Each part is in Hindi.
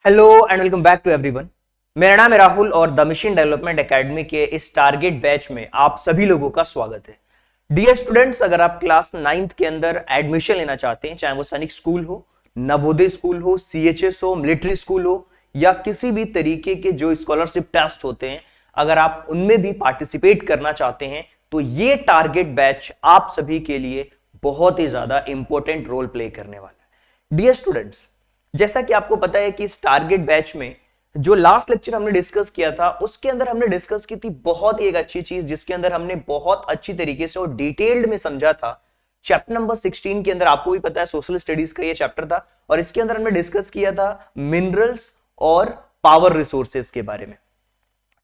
Hello and welcome back to everyone. मेरा नाम है राहुल और द मिशन डेवलपमेंट एकेडमी के इस टारगेट बैच में आप सभी लोगों का स्वागत है। डियर स्टूडेंट्स, अगर आप क्लास 9th के अंदर एडमिशन लेना चाहते हैं, चाहे वो सैनिक स्कूल हो, नवोदय स्कूल हो, सीएचएस हो, मिलिट्री स्कूल हो या किसी भी तरीके के जो स्कॉलरशिप टेस्ट होते हैं, अगर आप उनमें भी पार्टिसिपेट करना चाहते हैं तो ये टारगेट बैच आप सभी के लिए बहुत ही ज्यादा इंपॉर्टेंट रोल प्ले करने वाला है। डियर स्टूडेंट्स, जैसा कि आपको पता है कि इस टारगेट बैच में जो लास्ट लेक्चर हमने डिस्कस किया था उसके अंदर हमने डिस्कस की थी बहुत ही एक अच्छी चीज, जिसके अंदर हमने बहुत अच्छी तरीके से और डिटेल्ड में समझा था। चैप्टर नंबर 16 के अंदर आपको भी पता है सोशल स्टडीज का ये चैप्टर था और इसके अंदर हमने डिस्कस किया था मिनरल्स और पावर रिसोर्सेज के बारे में।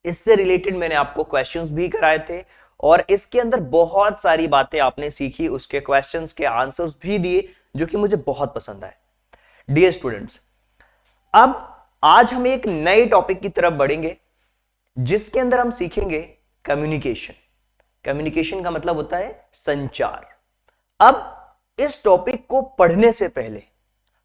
इससे रिलेटेड मैंने आपको क्वेश्चंस भी कराए थे और इसके अंदर बहुत सारी बातें आपने सीखी, उसके क्वेश्चंस के आंसर्स भी दिए जो कि मुझे बहुत पसंद आए। डियर स्टूडेंट्स, अब आज हम एक नए टॉपिक की तरफ बढ़ेंगे जिसके अंदर हम सीखेंगे कम्युनिकेशन। कम्युनिकेशन का मतलब होता है संचार। अब इस टॉपिक को पढ़ने से पहले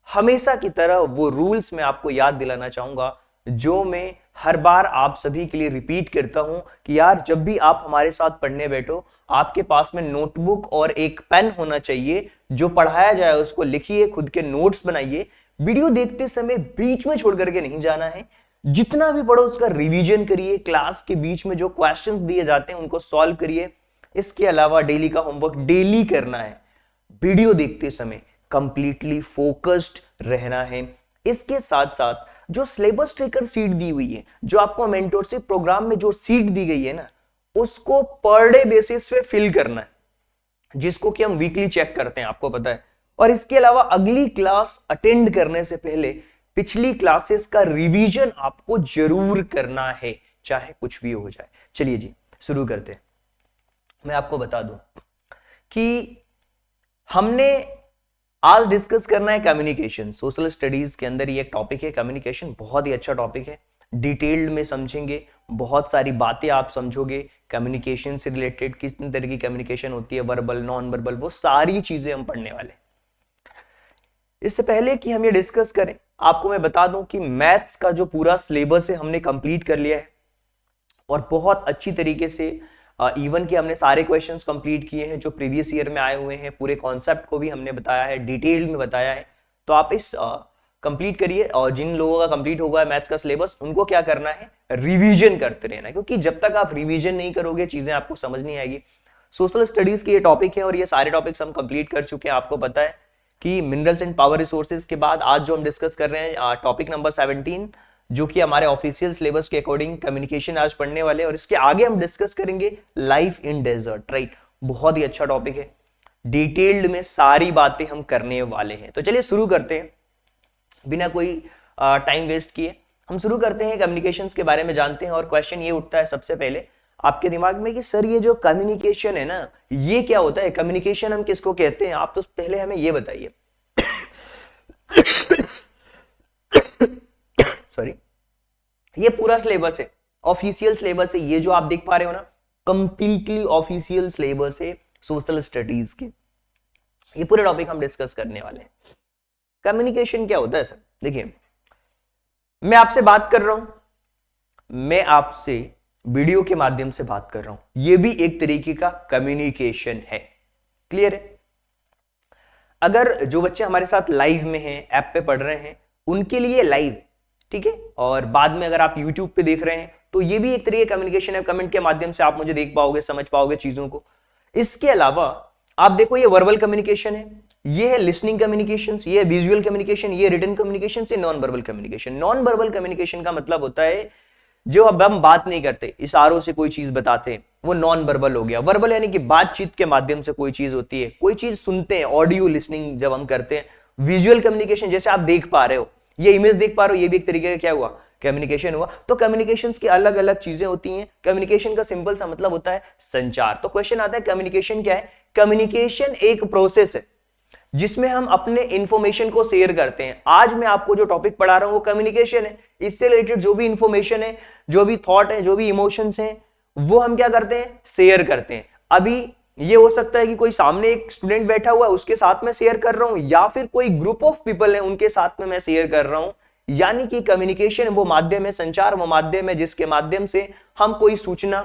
हमेशा की तरह वो रूल्स मैं आपको याद दिलाना चाहूंगा जो मैं हर बार आप सभी के लिए रिपीट करता हूं कि यार जब भी आप हमारे साथ पढ़ने बैठो आपके पास में नोटबुक और एक पेन होना चाहिए। जो पढ़ाया जाए उसको लिखिए, खुद के नोट्स बनाइए। वीडियो देखते समय बीच में छोड़ करके नहीं जाना है। जितना भी पढ़ो उसका रिवीजन करिए। क्लास के बीच में जो क्वेश्चंस दिए जाते हैं उनको सॉल्व करिए। इसके अलावा डेली का होमवर्क डेली करना है। वीडियो देखते समय कंप्लीटली फोकस्ड रहना है। इसके साथ साथ जो सिलेबस ट्रेकर सीट दी हुई है, जो आपको मेंटरशिप प्रोग्राम में जो सीट दी गई है ना, उसको पर डे बेसिस पे फिल करना है, जिसको कि हम वीकली चेक करते हैं, आपको पता है। और इसके अलावा अगली क्लास अटेंड करने से पहले पिछली क्लासेस का रिवीजन आपको जरूर करना है, चाहे कुछ भी हो जाए। चलिए जी शुरू करते हैं। मैं आपको बता दूं कि हमने आज डिस्कस करना है कम्युनिकेशन। सोशल स्टडीज के अंदर ये एक टॉपिक है कम्युनिकेशन, बहुत ही अच्छा टॉपिक है। डिटेल्ड में समझेंगे, बहुत सारी बातें आप समझोगे कम्युनिकेशन से रिलेटेड, किस तरह की कम्युनिकेशन होती है, वर्बल, नॉन वर्बल, वो सारी चीजें हम पढ़ने वाले। इससे पहले कि हम ये डिस्कस करें, आपको मैं बता दूं कि मैथ्स का जो पूरा सिलेबस है हमने कंप्लीट कर लिया है और बहुत अच्छी तरीके से इवन कि हमने सारे क्वेश्चंस कंप्लीट किए हैं जो प्रीवियस ईयर में आए हुए हैं। पूरे कॉन्सेप्ट को भी हमने बताया है, डिटेल में बताया है। तो आप इस कंप्लीट करिए और जिन लोगों का कंप्लीट होगा मैथ्स का सिलेबस उनको क्या करना है, रिवीजन करते रहना, क्योंकि जब तक आप रिवीजन नहीं करोगे चीजें आपको समझ नहीं आएगी। सोशल स्टडीज के ये टॉपिक है और ये सारे टॉपिक्स हम कंप्लीट कर चुके हैं। आपको पता है कि मिनरल्स एंड पावर रिसोर्सेज के बाद आज जो हम डिस्कस कर रहे हैं टॉपिक नंबर 17, जो कि हमारे ऑफिशियल सिलेबस के अकॉर्डिंग कम्युनिकेशन आज पढ़ने वाले हैं। और इसके आगे हम डिस्कस करेंगे लाइफ इन डेजर्ट, राइट। बहुत ही अच्छा टॉपिक है, डिटेल्ड में सारी बातें हम करने वाले हैं। तो चलिए शुरू करते हैं बिना कोई टाइम वेस्ट किए। हम शुरू करते हैं, कम्युनिकेशंस के बारे में जानते हैं। और क्वेश्चन ये उठता है सबसे पहले आपके दिमाग में कि सर ये जो कम्युनिकेशन है ना, ये क्या होता है, कम्युनिकेशन हम किसको कहते हैं? आप तो पहले हमें ये बताइए। सॉरी, ये पूरा सिलेबस है, ऑफिशियल सिलेबस है। ये जो आप देख पा रहे हो ना, कंप्लीटली ऑफिशियल सिलेबस है सोशल स्टडीज के। ये पूरे टॉपिक हम डिस्कस करने वाले हैं। कम्युनिकेशन क्या होता है सर? देखिए, मैं आपसे बात कर रहा हूं, मैं आपसे वीडियो के माध्यम से बात कर रहा हूं, यह भी एक तरीके का कम्युनिकेशन है। क्लियर है? अगर जो बच्चे हमारे साथ लाइव में हैं, ऐप पे पढ़ रहे हैं, उनके लिए लाइव, ठीक है। और बाद में अगर आप YouTube पे देख रहे हैं तो ये भी एक तरीके का कम्युनिकेशन है। कमेंट के माध्यम से आप मुझे देख पाओगे, समझ पाओगे चीजों को। इसके अलावा आप देखो, ये वर्बल कम्युनिकेशन है, ये है लिसनिंग कम्युनिकेशन, ये है विजुअल कम्युनिकेशन, ये रिटन कम्युनिकेशन, ये non verbal communication. Non verbal communication का मतलब होता है जो अब हम बात नहीं करते, इशारों से कोई चीज बताते हैं, वो नॉन वर्बल हो गया। वर्बल यानी कि बातचीत के माध्यम से कोई चीज होती है, कोई चीज सुनते हैं, ऑडियो लिसनिंग जब हम करते हैं। विजुअल कम्युनिकेशन, जैसे आप देख पा रहे हो, ये इमेज देख पा रहे हो, ये भी एक तरीके का क्या हुआ, कम्युनिकेशन हुआ। तो कम्युनिकेशंस की अलग अलग चीजें होती हैं। कम्युनिकेशन का सिंपल सा मतलब होता है संचार। तो क्वेश्चन आता है कम्युनिकेशन क्या है? कम्युनिकेशन एक प्रोसेस है जिसमें हम अपने इंफॉर्मेशन को शेयर करते हैं। आज मैं आपको जो टॉपिक पढ़ा रहा हूं वो कम्युनिकेशन है। इससे रिलेटेड जो भी इंफॉर्मेशन है, जो भी थॉट है, जो भी इमोशंस हैं, वो हम क्या करते हैं, शेयर करते हैं। अभी ये हो सकता है कि कोई सामने एक स्टूडेंट बैठा हुआ है, उसके साथ में शेयर कर रहा हूं, या फिर कोई ग्रुप ऑफ पीपल है, उनके साथ में मैं शेयर कर रहा हूं, यानी कि कम्युनिकेशन वो माध्यम है, संचार वो माध्यम है जिसके माध्यम से हम कोई सूचना,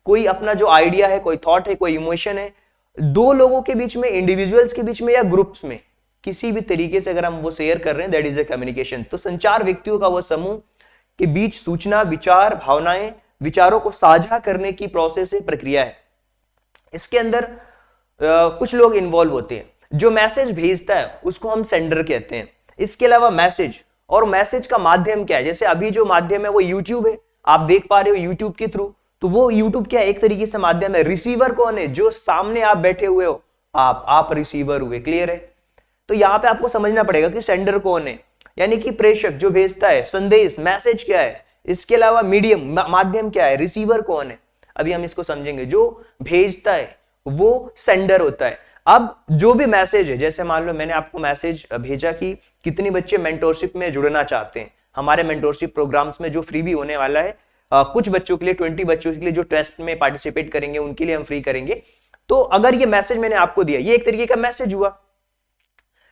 कोई अपना जो आइडिया है, कोई थॉट है, कोई इमोशन है, दो लोगों के बीच में, इंडिविजुअल्स के बीच में या ग्रुप्स में किसी भी तरीके से अगर हम वो शेयर कर रहे हैं, दैट इज अ कम्युनिकेशन। तो संचार व्यक्तियों का वो समूह के बीच सूचना, विचार, भावनाएं, विचारों को साझा करने की प्रोसेस है, प्रक्रिया है। इसके अंदर कुछ लोग इन्वॉल्व होते हैं। जो मैसेज भेजता है उसको हम सेंडर कहते हैं। इसके अलावा मैसेज, और मैसेज का माध्यम क्या है, जैसे अभी जो माध्यम है वो यूट्यूब है, आप देख पा रहे हो यूट्यूब के थ्रू, तो वो यूट्यूब क्या एक तरीके से माध्यम है। रिसीवर कौन है, जो सामने आप बैठे हुए हो, आप रिसीवर हुए, क्लियर है। तो यहां पे आपको समझना पड़ेगा कि सेंडर कौन है, यानी कि प्रेषक जो भेजता है संदेश, मैसेज क्या है। इसके अलावा मीडियम, माध्यम क्या है, रिसीवर कौन है, अभी हम इसको समझेंगे। जो भेजता है वो सेंडर होता है। अब जो भी मैसेज है, जैसे मान लो मैंने आपको मैसेज भेजा कि कितने बच्चे मेंटोरशिप में जुड़ना चाहते हैं, हमारे मेंटोरशिप प्रोग्राम्स में जो फ्री भी होने वाला है, कुछ बच्चों के लिए, 20 बच्चों के लिए जो टेस्ट में पार्टिसिपेट करेंगे उनके लिए हम फ्री करेंगे। तो अगर ये मैसेज मैंने आपको दिया, ये एक तरीके का मैसेज हुआ,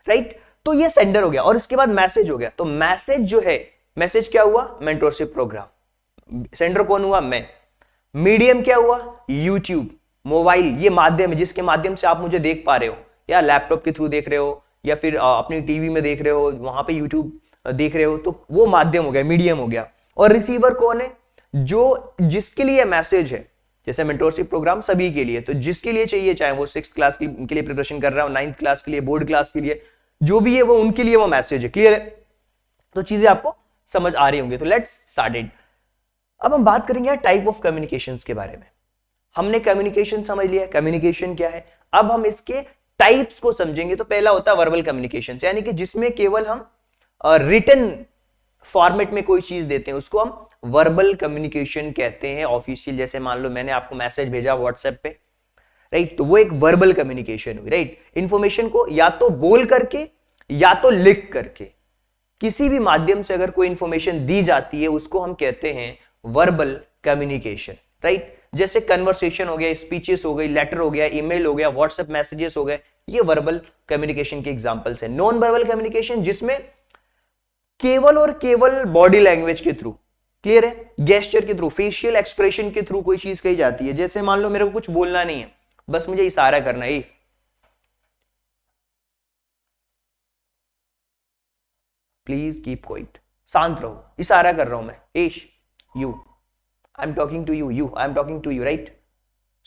राइट। तो ये सेंडर हो गया, और इसके बाद मैसेज हो गया। तो मैसेज जो है, मैसेज क्या हुआ, मेंटोरशिप प्रोग्राम। सेंडर कौन हुआ, मैं। मीडियम क्या हुआ, यूट्यूब, मोबाइल, ये माध्यम है जिसके माध्यम से आप मुझे देख पा रहे हो, या लैपटॉप के थ्रू देख रहे हो, या फिर अपनी टीवी में देख रहे हो, वहां पे यूट्यूब देख रहे हो, तो वो माध्यम हो गया, मीडियम हो गया। और रिसीवर कौन है, जो जिसके लिए मैसेज है, जैसे मेंटोरशिप प्रोग्राम सभी के लिए, तो जिसके लिए चाहिए, चाहे वो 6th क्लास के लिए प्रिपरेशन कर रहा हो, 9th क्लास के लिए, बोर्ड क्लास के लिए, जो भी है वो उनके लिए वो मैसेज है, क्लियर है। तो चीजें आपको समझ आ रही होंगी। तो लेट्स स्टार्ट इट। अब हम बात करेंगे टाइप ऑफ कम्युनिकेशंस के बारे में। हमने कम्युनिकेशन समझ लिया, कम्युनिकेशन क्या है। अब हम इसके टाइप्स को समझेंगे। तो पहला होता है वर्बल कम्युनिकेशन, यानी कि जिसमें केवल हम रिटन फॉर्मेट में कोई चीज देते हैं, उसको हम वर्बल कम्युनिकेशन कहते हैं, ऑफिशियल। जैसे मान लो मैंने आपको मैसेज भेजा व्हाट्सएप पे, राइट, तो वो एक वर्बल कम्युनिकेशन हुई, राइट। इंफॉर्मेशन को या तो बोल करके या तो लिख करके, किसी भी माध्यम से अगर कोई इंफॉर्मेशन दी जाती है, उसको हम कहते हैं वर्बल कम्युनिकेशन, राइट। जैसे कन्वर्सेशन हो गया, स्पीचेस हो गई, लेटर हो गया, ईमेल हो गया, व्हाट्सएप मैसेजेस हो गए, ये वर्बल कम्युनिकेशन के एग्जांपल्स हैं। नॉन वर्बल कम्युनिकेशन, जिसमें केवल और केवल बॉडी लैंग्वेज के थ्रू, क्लियर है, गेस्चर के थ्रू, फेशियल एक्सप्रेशन के थ्रू कोई चीज कही जाती है। जैसे मान लो मेरे को कुछ बोलना नहीं है, बस मुझे इशारा करना है, प्लीज कीप क्वाइट, शांत रहो, इशारा कर रहा हूं मैं, Ash, you, I am talking to you, I am talking to you, right.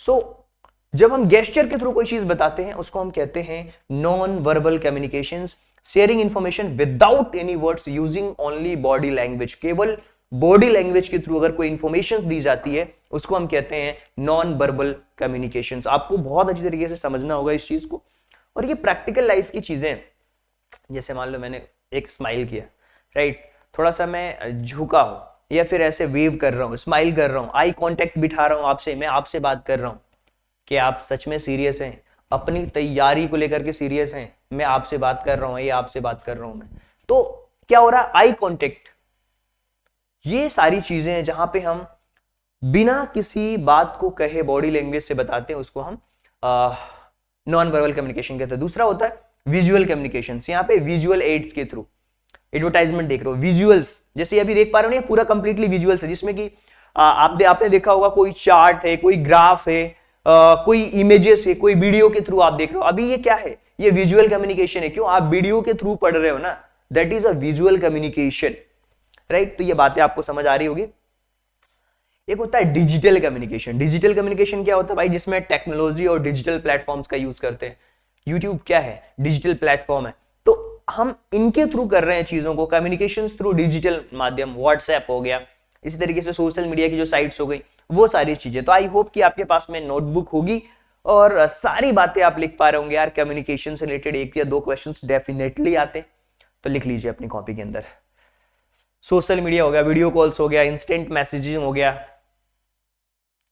So जब हम गेस्चर के थ्रू कोई चीज बताते हैं, उसको हम कहते हैं non verbal communications. Sharing information without any words, using only body language, केवल बॉडी लैंग्वेज के थ्रू अगर कोई इंफॉर्मेशन दी जाती है, उसको हम कहते हैं नॉन वर्बल कम्युनिकेशंस। आपको बहुत अच्छी तरीके से समझना होगा इस चीज को, और ये प्रैक्टिकल लाइफ की चीजें। जैसे मान लो मैंने एक स्माइल किया, राइट, थोड़ा सा मैं झुका हूं, या फिर ऐसे वेव कर रहा हूं, स्माइल कर रहा हूं, आई कांटेक्ट बिठा रहा हूं आपसे, मैं आपसे बात कर रहा हूं कि आप सच में सीरियस हैं, अपनी तैयारी को लेकर के सीरियस हैं, मैं आपसे बात कर रहा हूं, ये आपसे बात कर रहा हूं मैं। तो क्या हो रहा है, आई कांटेक्ट। ये सारी चीजें हैं जहां पे हम बिना किसी बात को कहे बॉडी लैंग्वेज से बताते हैं, उसको हम नॉन वर्बल कम्युनिकेशन कहते हैं। दूसरा होता है विजुअल कम्युनिकेशन, यहाँ पे विजुअल एड्स के थ्रू, एडवर्टाइजमेंट देख रहे हो, विजुअल्स, जैसे अभी देख पा रहे हो ना, पूरा कंप्लीटली विजुअल्स है, जिसमें कि आपने देखा होगा कोई चार्ट है, कोई ग्राफ है, कोई इमेजेस है, कोई वीडियो के थ्रू आप देख रहे हो। अभी ये क्या है, ये विजुअल कम्युनिकेशन है। क्यों, आप वीडियो के थ्रू पढ़ रहे हो ना, that is a visual communication, right. तो ये बातें आपको समझ आ रही होगी। एक होता है डिजिटल कम्युनिकेशन। डिजिटल कम्युनिकेशन क्या होता है भाई, जिसमें टेक्नोलॉजी और डिजिटल प्लेटफॉर्म्स का यूज करते हैं। यूट्यूब क्या है, डिजिटल प्लेटफॉर्म है, तो हम इनके थ्रू कर रहे हैं चीजों को, कम्युनिकेशन थ्रू डिजिटल माध्यम, व्हाट्सएप हो गया, इसी तरीके से सोशल मीडिया की जो साइट्स हो गई, वो सारी चीजें। तो आई होप कि आपके पास में नोटबुक होगी और सारी बातें आप लिख पा रहे होंगे। यार कम्युनिकेशन से रिलेटेड 1 या 2 क्वेश्चंस डेफिनेटली आते हैं, तो लिख लीजिए अपनी कॉपी के अंदर। सोशल मीडिया हो गया, वीडियो कॉल्स हो गया, इंस्टेंट मैसेजिंग हो गया,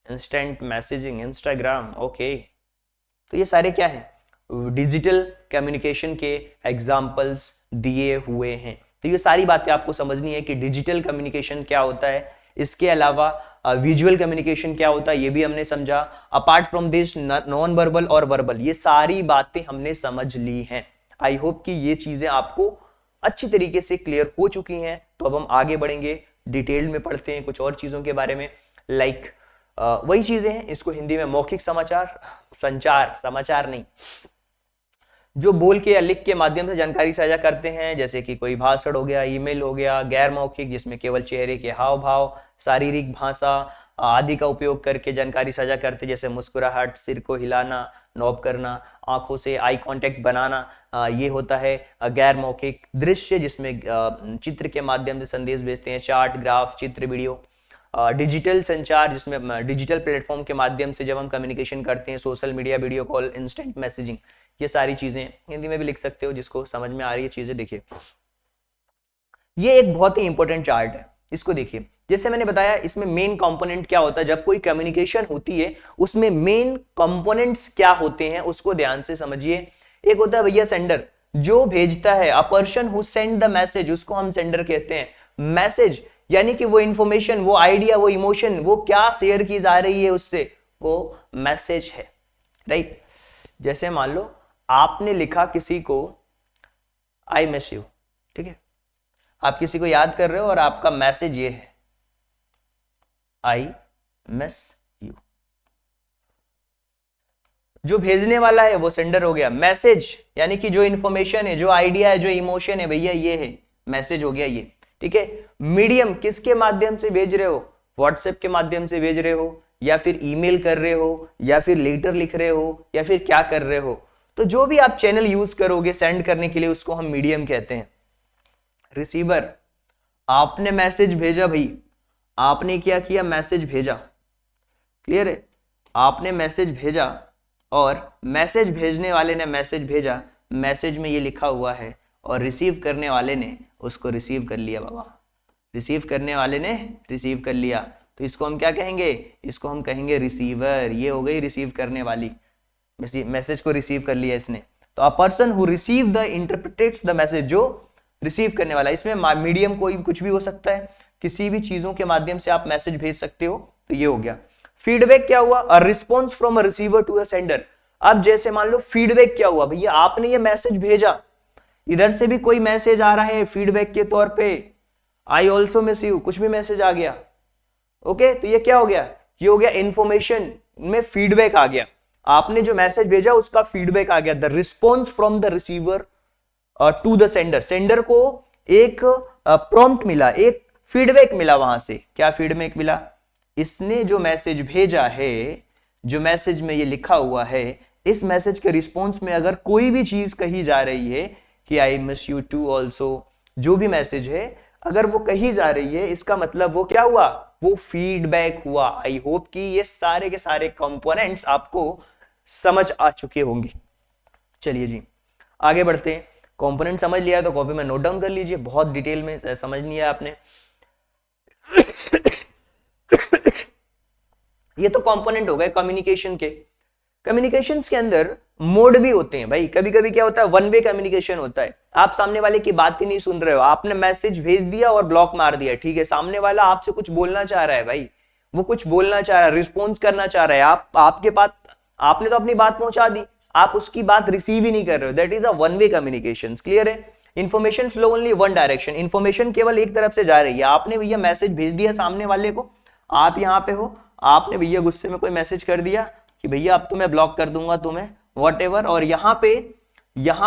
इंस्टेंट मैसेजिंग, इंस्टाग्राम, ओके। तो ये सारे क्या है, डिजिटल कम्युनिकेशन के एग्जाम्पल्स दिए हुए हैं। तो ये सारी बातें आपको समझनी है कि डिजिटल कम्युनिकेशन क्या होता है, इसके अलावा विजुअल कम्युनिकेशन क्या होता है, ये भी हमने समझा। Apart from this non verbal और वर्बल, ये सारी बातें हमने समझ ली हैं। आई होप कि ये चीजें आपको अच्छी तरीके से क्लियर हो चुकी हैं। तो अब हम आगे बढ़ेंगे, डिटेल में पढ़ते हैं कुछ और चीजों के बारे में, लाइक वही चीजें हैं, इसको हिंदी में मौखिक संचार, समाचार नहीं, जो बोल के या लिख के माध्यम से जानकारी साझा करते हैं, जैसे कि कोई भाषण हो गया, ईमेल हो गया। गैर मौखिक, जिसमें केवल चेहरे के हाव भाव, शारीरिक भाषा आदि का उपयोग करके जानकारी साझा करते, जैसे मुस्कुराहट, सिर को हिलाना, नॉब करना, आंखों से आई कांटेक्ट बनाना, ये होता है गैर मौखिक। दृश्य, जिसमें चित्र के माध्यम से संदेश भेजते हैं, चार्ट, ग्राफ, चित्र, वीडियो। डिजिटल संचार, जिसमें डिजिटल प्लेटफॉर्म के माध्यम से जब हम कम्युनिकेशन करते हैं, social media, video call, instant messaging, ये सारी चीजें हिंदी में भी लिख सकते हो, जिसको समझ में आ रही है चीजें। देखिए, ये एक बहुत ही इंपॉर्टेंट चार्ट है, इसको देखिए। जैसे मैंने बताया, इसमें मेन कंपोनेंट क्या होता है, जब कोई कम्युनिकेशन होती है उसमें मेन कंपोनेंट्स क्या होते हैं, उसको ध्यान से समझिए। एक होता है भैया सेंडर, जो भेजता है, a person who send the message, उसको हम सेंडर कहते हैं। मैसेज यानी कि वो इंफॉर्मेशन, वो आइडिया, वो इमोशन, वो क्या शेयर की जा रही है उससे, वो मैसेज है, राइट। जैसे मान लो आपने लिखा किसी को आई मिस यू, ठीक है, आप किसी को याद कर रहे हो और आपका मैसेज ये है, आई मिस यू। जो भेजने वाला है वो सेंडर हो गया। मैसेज यानी कि जो इंफॉर्मेशन है, जो आइडिया है, जो इमोशन है, भैया ये है मैसेज, हो गया ये, ठीक है। मीडियम, किसके माध्यम से भेज रहे हो, व्हाट्सएप के माध्यम से भेज रहे हो, या फिर ईमेल कर रहे हो, या फिर लेटर लिख रहे हो, या फिर क्या कर रहे हो, तो जो भी आप चैनल यूज करोगे सेंड करने के लिए, उसको हम मीडियम कहते हैं। रिसीवर, आपने मैसेज भेजा भाई, आपने क्या किया, मैसेज भेजा, क्लियर है, आपने मैसेज भेजा और मैसेज भेजने वाले ने मैसेज भेजा, मैसेज में ये लिखा हुआ है, और रिसीव करने वाले ने उसको रिसीव कर लिया। बाबा, रिसीव करने वाले ने रिसीव कर लिया, तो इसको हम क्या कहेंगे, इसको हम कहेंगे रिसीवर। ये हो गई रिसीव करने वाली, मैसेज को रिसीव कर लिया इसने। तो a person who receive the interprets the message, जो रिसीव करने वाला। इसमें मीडियम कोई कुछ भी हो सकता है, किसी भी चीजों के माध्यम से आप मैसेज भेज सकते हो, तो ये हो गया। फीडबैक क्या हुआ, a response from a receiver to a sender. अब जैसे मान लो फीडबैक क्या हुआ, भैया आपने ये मैसेज भेजा, इधर से भी कोई मैसेज आ रहा है फीडबैक के तौर पे, आई ऑल्सो मिस यू, कुछ भी मैसेज आ गया, ओके, तो ये क्या हो गया, ये हो गया इंफॉर्मेशन में फीडबैक आ गया। आपने जो मैसेज भेजा उसका फीडबैक आ गया, the response from the receiver to the sender. Sender को एक प्रॉम्प्ट मिला, एक फीडबैक मिला वहां से। क्या फीडबैक मिला, इसने जो मैसेज भेजा है, जो मैसेज में ये लिखा हुआ है, इस मैसेज के रिस्पॉन्स में अगर कोई भी चीज कही जा रही है कि I miss you too also, जो भी मैसेज है अगर वो कही जा रही है, इसका मतलब वो क्या हुआ, वो फीडबैक हुआ। आई होप कि ये सारे के सारे कंपोनेंट्स आपको समझ आ चुके होंगे। चलिए जी आगे बढ़ते हैं। कंपोनेंट समझ लिया तो कॉपी में नोट डाउन कर लीजिए, बहुत डिटेल में समझनी है आपने। ये तो कंपोनेंट हो गए कम्युनिकेशन के। कम्युनिकेशंस के अंदर मोड भी होते हैं भाई। कभी कभी क्या होता है, वन वे कम्युनिकेशन होता है, आप सामने वाले की बात ही नहीं सुन रहे हो, आपने मैसेज भेज दिया और ब्लॉक मार दिया, ठीक है, सामने वाला आपसे कुछ बोलना चाह रहा है भाई, वो कुछ बोलना चाह रहा है, रिस्पॉन्स करना चाह रहा है, आपके पास आपने तो अपनी बात पहुंचा दी, आप उसकी बात रिसीव ही नहीं कर रहे हो, that is a one way communication. Clear है। Information flow only one direction, information केवल एक तरफ से जा रही है। आपने भैया मैसेज भेज दिया सामने वाले को, आप यहाँ पे हो, आपने भैया गुस्से में कोई मैसेज कर दिया कि भैया अब तो मैं ब्लॉक कर दूंगा तुम्हें, व्हाटएवर, और यहाँ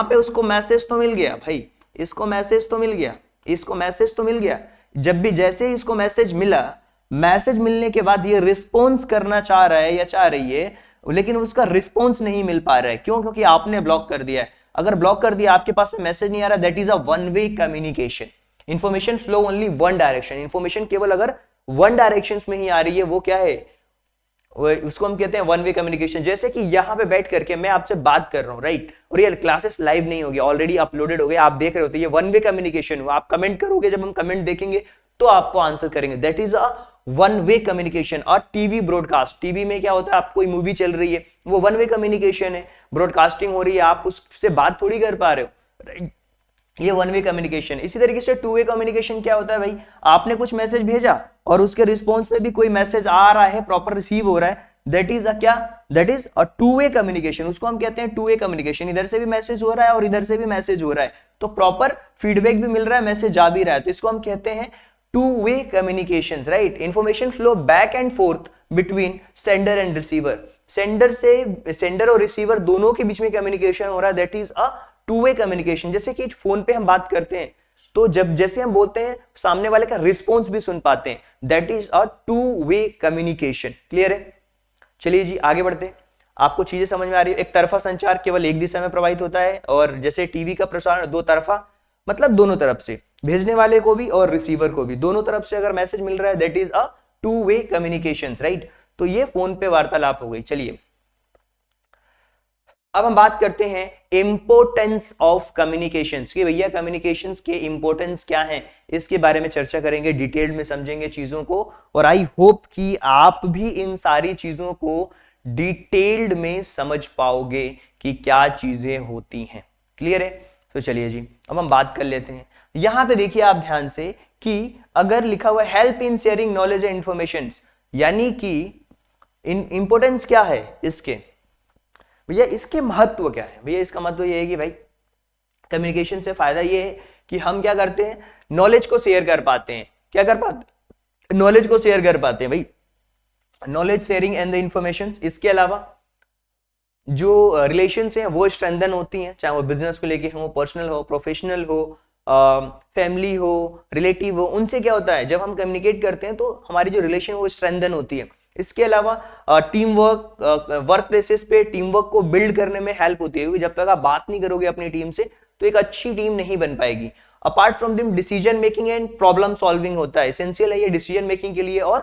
पे उसको मैसेज तो मिल गया भाई, इसको मैसेज तो मिल गया, इसको मैसेज तो मिल गया। जब भी जैसे ही इसको मैसेज मिला, मैसेज मिलने के बाद ये रिस्पॉन्स करना चाह रहा है या चाह रही है, लेकिन उसका रिस्पॉन्स नहीं मिल पा रहा है। क्यों? क्योंकि आपने ब्लॉक कर दिया है। अगर ब्लॉक कर दिया, आपके पास में मैसेज नहीं आ रहा, that is a one way communication. Information flow only one direction, information केवल अगर वन डायरेक्शन में ही आ रही है, वो क्या है, उसको हम कहते हैं वन वे कम्युनिकेशन। जैसे कि यहाँ पे बैठ करके मैं आपसे बात कर रहा हूँ, राइट, और ये क्लासेस लाइव नहीं होगी, ऑलरेडी अपलोडेड हो गए, आप देख रहे होते, ये वन वे कम्युनिकेशन हुआ। आप कमेंट करोगे, जब हम कमेंट देखेंगे तो आपको आंसर करेंगे, that is a one way communication. और टीवी ब्रॉडकास्ट, टीवी में क्या होता है, आप कोई मूवी चल रही है, वो वन वे कम्युनिकेशन है, ब्रॉडकास्टिंग हो रही है, आप उससे बात थोड़ी कर पा रहे हो, राइट, ये वन वे कम्युनिकेशन। इसी तरीके से टू वे कम्युनिकेशन क्या होता है भाई, आपने कुछ मैसेज भेजा और उसके रिस्पॉन्स में भी कोई मैसेज आ रहा है, प्रॉपर रिसीव हो रहा है, दैट इज अ क्या, that is a two way communication. उसको हम कहते हैं टू वे कम्युनिकेशन। इधर से भी मैसेज हो रहा है और इधर से भी मैसेज हो रहा है, तो प्रॉपर फीडबैक भी मिल रहा है, मैसेज जा भी रहा है, तो इसको हम कहते हैं two way communications, right. Information flow back and fourth between sender and receiver, sender और रिसीवर दोनों के बीच में कम्युनिकेशन हो रहा है, that is a two way communication. जैसे कि फोन पे हम बात करते हैं तो जब जैसे हम बोलते हैं सामने वाले का रिस्पॉन्स भी सुन पाते हैं, that is a two way communication. Clear है? चलिए जी आगे बढ़ते हैं। आपको चीजें समझ में आ रही है? एक तरफा संचार केवल एक दिशा में प्रवाहित होता है, और जैसे टीवी का प्रसारण दो तरफा, मतलब दोनों तरफ से, भेजने वाले को भी और रिसीवर को भी, दोनों तरफ से अगर मैसेज मिल रहा है, that is a two way communications, right. तो ये फोन पे वार्तालाप हो गई। चलिए अब हम बात करते हैं इंपोर्टेंस ऑफ कम्युनिकेशंस कि भैया कम्युनिकेशंस के इंपोर्टेंस क्या है, इसके बारे में चर्चा करेंगे, डिटेल में समझेंगे चीजों को, और आई होप कि आप भी इन सारी चीजों को डिटेल्ड में समझ पाओगे कि क्या चीजें होती हैं। क्लियर है? तो चलिए जी अब हम बात कर लेते हैं। यहां पे देखिए आप ध्यान से कि अगर लिखा हुआ help in sharing knowledge and information, यानी कि इंपोर्टेंस क्या है इसके, भैया इसके महत्व क्या है? भैया इसका महत्व ये है कि भाई कम्युनिकेशन से फायदा ये है कि हम क्या करते हैं, नॉलेज को शेयर कर पाते हैं। क्या कर पाते? नॉलेज को शेयर कर पाते हैं भाई, knowledge sharing and the information. इसके अलावा जो रिलेशंस हैं वो स्ट्रेंथन होती हैं, चाहे वो बिजनेस को लेके हो, पर्सनल हो, प्रोफेशनल हो, फैमिली हो, रिलेटिव हो, उनसे क्या होता है जब हम कम्युनिकेट करते हैं तो हमारी जो रिलेशन वो स्ट्रेंथन होती है। इसके अलावा टीम वर्क, वर्क प्लेसेस पे टीम वर्क को बिल्ड करने में हेल्प होती है, क्योंकि जब तक आप बात नहीं करोगे अपनी टीम से तो एक अच्छी टीम नहीं बन पाएगी। Apart from them decision making and problem solving होता है, एसेंशियल है ये डिसीजन मेकिंग के लिए और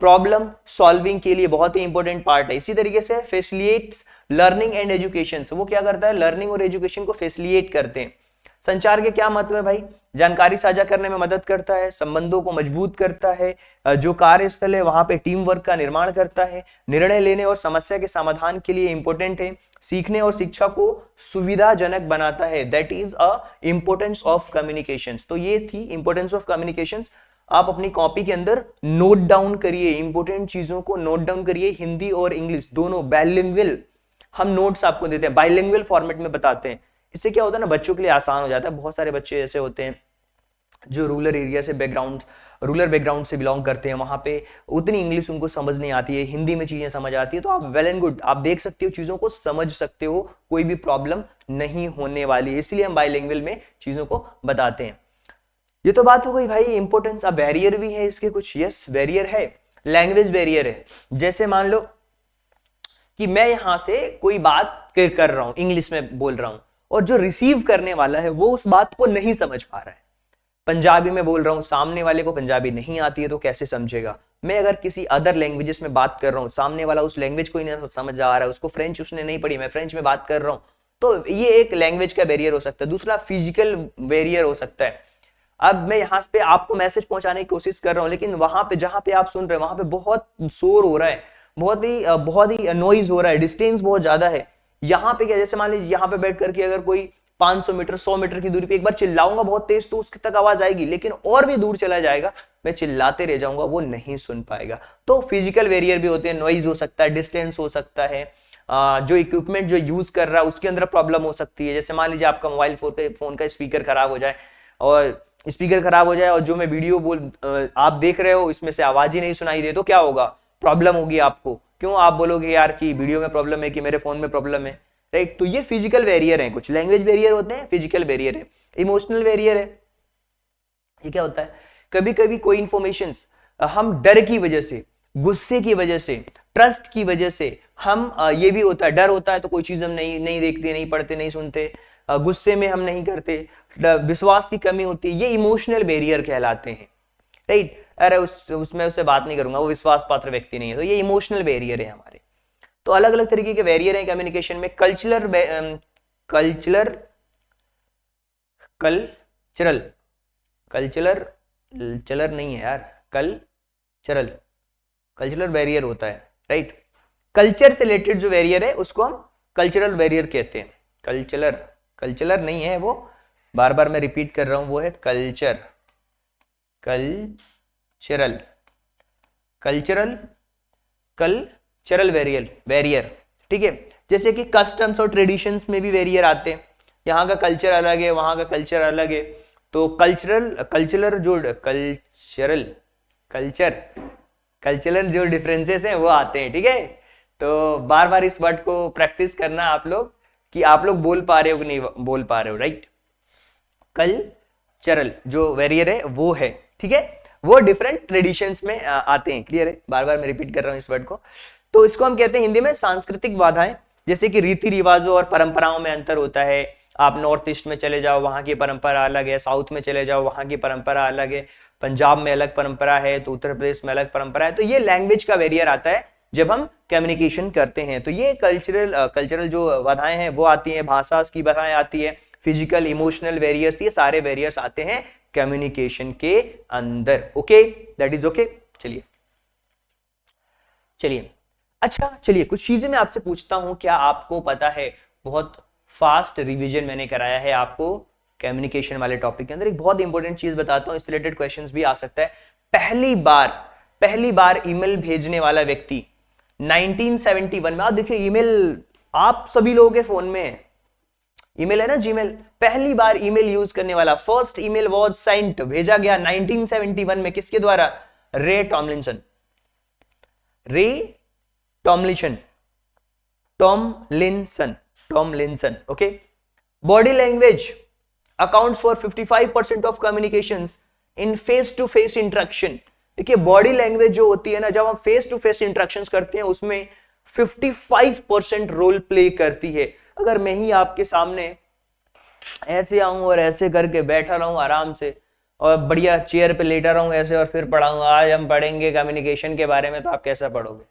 प्रॉब्लम सॉल्विंग के लिए बहुत ही इंपॉर्टेंट पार्ट है। इसी तरीके से फैसिलिटेट्स लर्निंग एंड एजुकेशन, वो क्या करता है, लर्निंग और एजुकेशन को फैसिलिटेट करते हैं। संचार के क्या महत्व है भाई, जानकारी साझा करने में मदद करता है, संबंधों को मजबूत करता है, जो कार्यस्थल है वहां पे टीम वर्क का निर्माण करता है, निर्णय लेने और समस्या के समाधान के लिए इंपॉर्टेंट है, सीखने और शिक्षा को सुविधाजनक बनाता है, that is a importance of communications. तो ये थी इंपॉर्टेंस ऑफ कम्युनिकेशंस। आप अपनी कॉपी के अंदर नोट डाउन करिए, इंपॉर्टेंट चीजों को नोट डाउन करिए, हिंदी और इंग्लिश दोनों बाइलिंगुअल हम नोट्स आपको देते हैं, बाइलिंगुअल फॉर्मेट में बताते हैं। इससे क्या होता है ना, बच्चों के लिए आसान हो जाता है। बहुत सारे बच्चे ऐसे होते हैं जो रूरल एरिया से रूरल बैकग्राउंड से बिलोंग करते हैं, वहां पे उतनी इंग्लिश उनको समझ नहीं आती है, हिंदी में चीजें समझ आती है, तो आप वेल एंड गुड, आप देख सकते हो, चीजों को समझ सकते हो, कोई भी प्रॉब्लम नहीं होने वाली, इसलिए हम बाइलिंगुअल में चीजों को बताते हैं। ये तो बात हो गई भाई इंपॉर्टेंस। अब बैरियर भी है इसके कुछ, यस बैरियर है, लैंग्वेज बैरियर है। जैसे मान लो कि मैं यहां से कोई बात कर रहा हूं, इंग्लिश में बोल रहा हूं, और जो रिसीव करने वाला है वो उस बात को नहीं समझ पा रहा है। पंजाबी में बोल रहा हूं, सामने वाले को पंजाबी नहीं आती है तो कैसे समझेगा। मैं अगर किसी अदर लैंग्वेजेस में बात कर रहा हूं, सामने वाला उस लैंग्वेज को ही नहीं समझ आ रहा है, उसको फ्रेंच उसने नहीं पढ़ी, मैं फ्रेंच में बात कर रहा हूं, तो ये एक लैंग्वेज का बैरियर हो सकता है। दूसरा फिजिकल बैरियर हो सकता है। अब मैं यहां पे आपको मैसेज पहुंचाने की कोशिश कर रहा हूं, लेकिन वहां पे जहां पे आप सुन रहे हैं वहां पे बहुत शोर हो रहा है, बहुत ही नॉइज हो रहा है, डिस्टेंस बहुत ज्यादा है। यहाँ पे क्या, जैसे मान लीजिए यहाँ पे बैठ करके अगर कोई 500 मीटर 100 मीटर की दूरी पे एक बार चिल्लाऊंगा बहुत तेज तो उसके तक आवाज आएगी, लेकिन और भी दूर चला जाएगा, मैं चिल्लाते रह जाऊंगा, वो नहीं सुन पाएगा। तो फिजिकल बैरियर भी होते हैं, नॉइज हो सकता है, डिस्टेंस हो सकता है, जो इक्विपमेंट जो यूज कर रहा है उसके अंदर प्रॉब्लम हो सकती है। जैसे मान लीजिए आपका मोबाइल फोन का स्पीकर खराब हो जाए, और जो मैं वीडियो आप देख रहे हो इसमें से आवाज ही नहीं सुनाई दे, तो क्या होगा, प्रॉब्लम होगी आपको। क्यों? आप बोलोगे यार कि वीडियो में प्रॉब्लम है कि मेरे फोन में प्रॉब्लम है, राइट। तो ये फिजिकल बैरियर है, कुछ लैंग्वेज बैरियर होते हैं, फिजिकल बैरियर है, इमोशनल बैरियर है। ये क्या होता है, कभी कभी कोई इंफॉर्मेशन हम डर की वजह से, गुस्से की वजह से, ट्रस्ट की वजह से हम ये भी होता है, डर होता है तो कोई चीज हम नहीं देखते, नहीं पढ़ते, नहीं सुनते, गुस्से में हम नहीं करते, विश्वास की कमी होती है, ये इमोशनल बैरियर कहलाते हैं, राइट। अरे उसमें उससे बात नहीं करूंगा, वो विश्वास पात्र व्यक्ति नहीं है, तो ये इमोशनल बैरियर है हमारे। तो अलग अलग तरीके के बैरियर हैं कम्युनिकेशन में। कल्चरल नहीं है यार, कल्चरल बैरियर होता है, राइट। कल्चर से रिलेटेड जो बैरियर है उसको हम कल्चरल बैरियर कहते हैं। कल्चरल नहीं है वो, बार बार मैं रिपीट कर रहा हूं, वो है कल्चरल बैरियर, ठीक है। जैसे कि कस्टम्स और ट्रेडिशंस में भी बैरियर आते हैं, यहाँ का कल्चर अलग है, वहां का कल्चर अलग है, तो कल्चरल जो डिफरेंसेस हैं वो आते हैं, ठीक है। तो बार बार इस वर्ड को प्रैक्टिस करना आप लोग, कि आप लोग बोल पा रहे हो कि नहीं बोल पा रहे हो, राइट। कल्चरल जो वेरियर है वो है, ठीक है, वो डिफरेंट ट्रेडिशंस में आते हैं, क्लियर है। बार बार मैं रिपीट कर रहा हूं इस वर्ड को। तो इसको हम कहते हैं हिंदी में सांस्कृतिक बाधाएं, जैसे कि रीति रिवाजों और परंपराओं में अंतर होता है। आप नॉर्थ ईस्ट में चले जाओ, वहां की परंपरा अलग है, साउथ में चले जाओ, वहां की परंपरा अलग है, पंजाब में अलग परंपरा है, तो उत्तर प्रदेश में अलग परंपरा है। तो ये लैंग्वेज का वेरियर आता है जब हम कम्युनिकेशन करते हैं। तो ये कल्चरल जो बाधाएं हैं वो आती हैं, भाषा की बाधाएं आती है, फिजिकल इमोशनल वेरियर्स, ये सारे वेरियर्स आते हैं कम्युनिकेशन के अंदर। Okay, that is okay. चलिए अच्छा, चलिए कुछ चीजें मैं आपसे पूछता हूं। क्या आपको पता है, बहुत फास्ट रिवीजन मैंने कराया है आपको कम्युनिकेशन वाले टॉपिक के अंदर। एक बहुत इंपॉर्टेंट चीज बताता हूं, इससे रिलेटेड क्वेश्चंस भी आ सकता है। पहली बार ईमेल भेजने वाला व्यक्ति 1971 में, आप देखिए ईमेल आप सभी लोगों के फोन में है, ईमेल है ना, जीमेल। पहली बार ईमेल यूज करने वाला, फर्स्ट ईमेल वाज सेंट, भेजा गया 1971 में, किसके द्वारा? Ray Tomlinson. Okay. Body language accounts for 55% of communications in face to face interaction. देखिए बॉडी लैंग्वेज जो होती है ना, जब हम फेस टू फेस इंटरेक्शंस करते हैं उसमें 55% रोल प्ले करती है। अगर मैं ही आपके सामने ऐसे आऊं और ऐसे करके बैठा रहूं आराम से, और बढ़िया चेयर पे लेटा रहूं ऐसे, और फिर पढ़ाऊंगा आज हम पढ़ेंगे कम्युनिकेशन के बारे में, तो आप कैसा पढ़ोगे?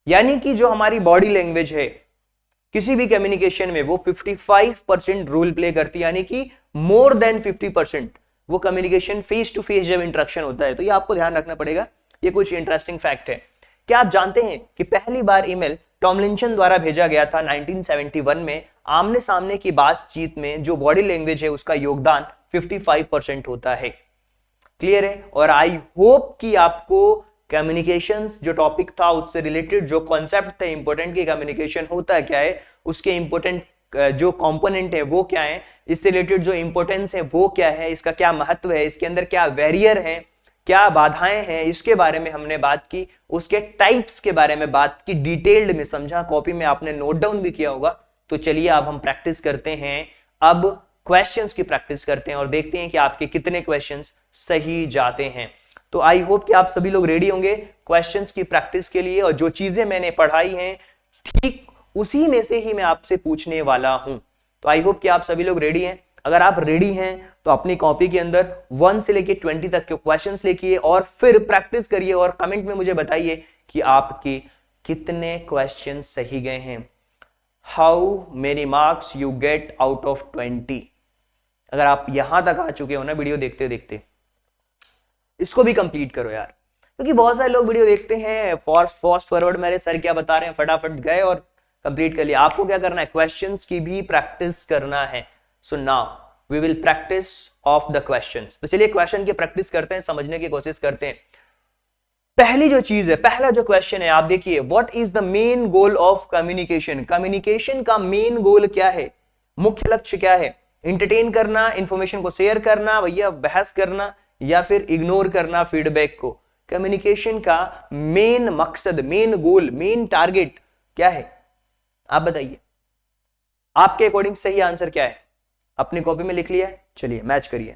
यानी कि जो हमारी बॉडी लैंग्वेज है किसी भी कम्युनिकेशन में, वो 55% रोल प्ले करती है, यानी कि मोर देन 50% वो कम्युनिकेशन फेस टू फेस जब इंटरेक्शन होता है। तो ये आपको ध्यान रखना पड़ेगा, ये कुछ इंटरेस्टिंग फैक्ट है। क्या आप जानते हैं कि पहली बार ईमेल टॉमलिंसन द्वारा भेजा गया था 1971 में। आमने सामने की बातचीत में जो बॉडी लैंग्वेज है उसका योगदान 55% होता है। क्लियर है? और आई होप कि आपको कम्युनिकेशन जो टॉपिक था उससे रिलेटेड जो कॉन्सेप्ट थे इंपॉर्टेंट, कि कम्युनिकेशन होता क्या है, उसके इंपॉर्टेंट जो कंपोनेंट है वो क्या है, इससे रिलेटेड जो इंपॉर्टेंस है वो क्या है, इसका क्या महत्व है, इसके अंदर क्या वेरियर है, क्या बाधाएं हैं, इसके बारे में हमने बात की। उसके टाइप्स के बारे में बात की, डिटेल्ड में समझा, कॉपी में आपने नोट डाउन भी किया होगा। तो चलिए अब हम प्रैक्टिस करते हैं, अब क्वेश्चंस की प्रैक्टिस करते हैं और देखते हैं कि आपके कितने क्वेश्चंस सही जाते हैं। तो आई होप कि आप सभी लोग रेडी होंगे क्वेश्चंस की प्रैक्टिस के लिए, और जो चीजें मैंने पढ़ाई हैं ठीक उसी में से ही मैं आपसे पूछने वाला हूं। तो आई होप कि आप सभी लोग रेडी हैं। अगर आप रेडी हैं तो अपनी कॉपी के अंदर 1 से लेके 20 तक के क्वेश्चंस लिखिए और फिर प्रैक्टिस करिए, और कमेंट में मुझे बताइए कि आपके कितने क्वेश्चन सही गए हैं। How many marks you get out of 20। अगर आप यहां तक आ चुके हो ना वीडियो देखते देखते, इसको भी कंप्लीट करो यार, क्योंकि बहुत सारे लोग वीडियो देखते हैं फास्ट फॉरवर्ड, मेरे सर क्या बता रहे हैं, फटाफट गए और कंप्लीट कर लिया। आपको क्या करना है, क्वेश्चंस की भी प्रैक्टिस करना है। So now we will practice of the questions. तो चलिए क्वेश्चन की प्रैक्टिस करते हैं, समझने की कोशिश करते हैं। पहली जो चीज है, पहला जो क्वेश्चन है, आप देखिए, what is the main goal of communication. Communication का मेन गोल क्या है, मुख्य लक्ष्य क्या है? इंटरटेन करना, इंफॉर्मेशन को शेयर करना, भैया बहस करना, या फिर इग्नोर करना फीडबैक को? कम्युनिकेशन का मेन मकसद, मेन गोल, मेन टारगेट क्या है? आप बताइए, आपके अकॉर्डिंग सही आंसर क्या है? अपनी कॉपी में लिख लिया है? चलिए मैच करिए।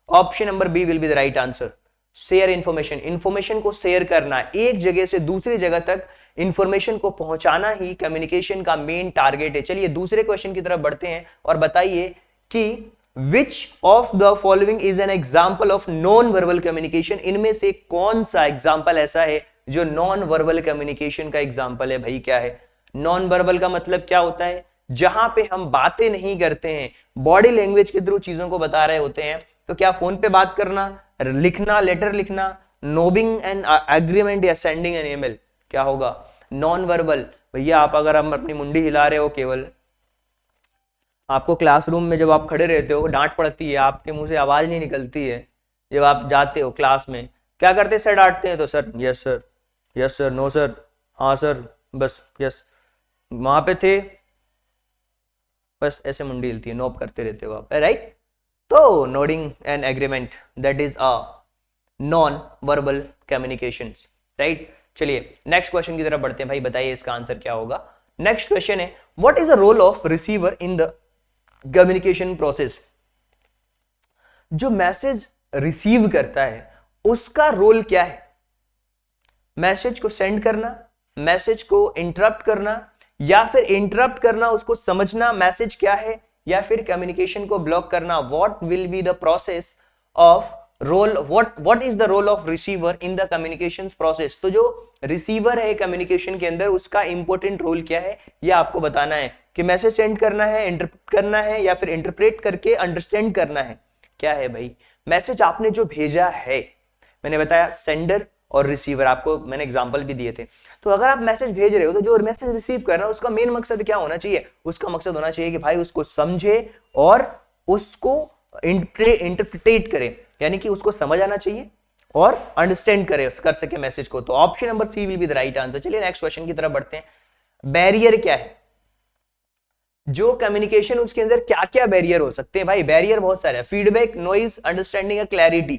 Option number B will be the right answer. Share information, information को शेयर करना, एक जगह से दूसरी जगह तक इंफॉर्मेशन को पहुंचाना ही कम्युनिकेशन का मेन टारगेट है। चलिए दूसरे क्वेश्चन की तरफ बढ़ते हैं और बताइए कि विच of the following is an example of non verbal communication. इनमें से कौन सा एग्जाम्पल ऐसा है जो नॉन वर्बल कम्युनिकेशन का एग्जाम्पल है? भाई क्या है नॉन वर्बल का मतलब? क्या होता है? जहां पे हम बातें नहीं करते हैं, बॉडी लैंग्वेज के थ्रू चीजों को बता रहे होते हैं। तो क्या फोन पे बात करना, लिखना, लेटर लिखना, नोबिंग एन एग्रीमेंट या सेंडिंग एन ईमेल, क्या होगा? Non verbal. भैया आप अगर हम अपनी मुंडी हिला रहे हो, केवल आपको क्लासरूम में जब आप खड़े रहते हो डांट पड़ती है, आपके मुंह से आवाज नहीं निकलती है, जब आप जाते हो क्लास में क्या करते हैं? सर डांटते हैं तो sir yes sir, yes sir, no sir, हाँ सर, बस यस। वहां पे थे बस ऐसे मुंडी हिलती है, नोप करते रहते हो आप, राइट। तो nodding and agreement that is a non verbal communications, right. चलिए नेक्स्ट क्वेश्चन की तरफ बढ़ते हैं भाई, बताइए इसका आंसर क्या होगा। नेक्स्ट क्वेश्चन है what is the role of receiver in the communication process. जो मैसेज रिसीव करता है उसका रोल क्या है? मैसेज को सेंड करना, मैसेज को इंटरप्ट करना, या फिर इंटरप्ट करना उसको समझना मैसेज क्या है, या फिर कम्युनिकेशन को ब्लॉक करना। What will be the process of role, what is the role of receiver in the communication process. तो जो रिसीवर है कम्युनिकेशन के अंदर उसका इंपॉर्टेंट रोल क्या है, यह आपको बताना है कि मैसेज सेंड करना है, इंटरप्रेट करना है, या फिर इंटरप्रेट करके अंडरस्टैंड करना है। क्या है भाई? मैसेज आपने जो भेजा है, मैंने बताया सेंडर और रिसीवर, आपको मैंने एग्जांपल भी दिए थे। तो अगर आप मैसेज भेज रहे हो तो जो मैसेज रिसीव कर रहा है उसका मेन मकसद क्या होना चाहिए? उसका मकसद होना चाहिए कि भाई उसको समझे और उसको इंटरप्रेट करे, यानी कि उसको समझ आना चाहिए और अंडरस्टैंड करे, कर सके मैसेज को। तो option number C will be the right answer. चलिए नेक्स्ट क्वेश्चन की तरफ बढ़ते हैं। बैरियर क्या है? जो कम्युनिकेशन उसके अंदर क्या क्या बैरियर हो सकते हैं भाई? बैरियर बहुत सारे हैं। फीडबैक, नॉइज, अंडरस्टैंडिंग या क्लैरिटी।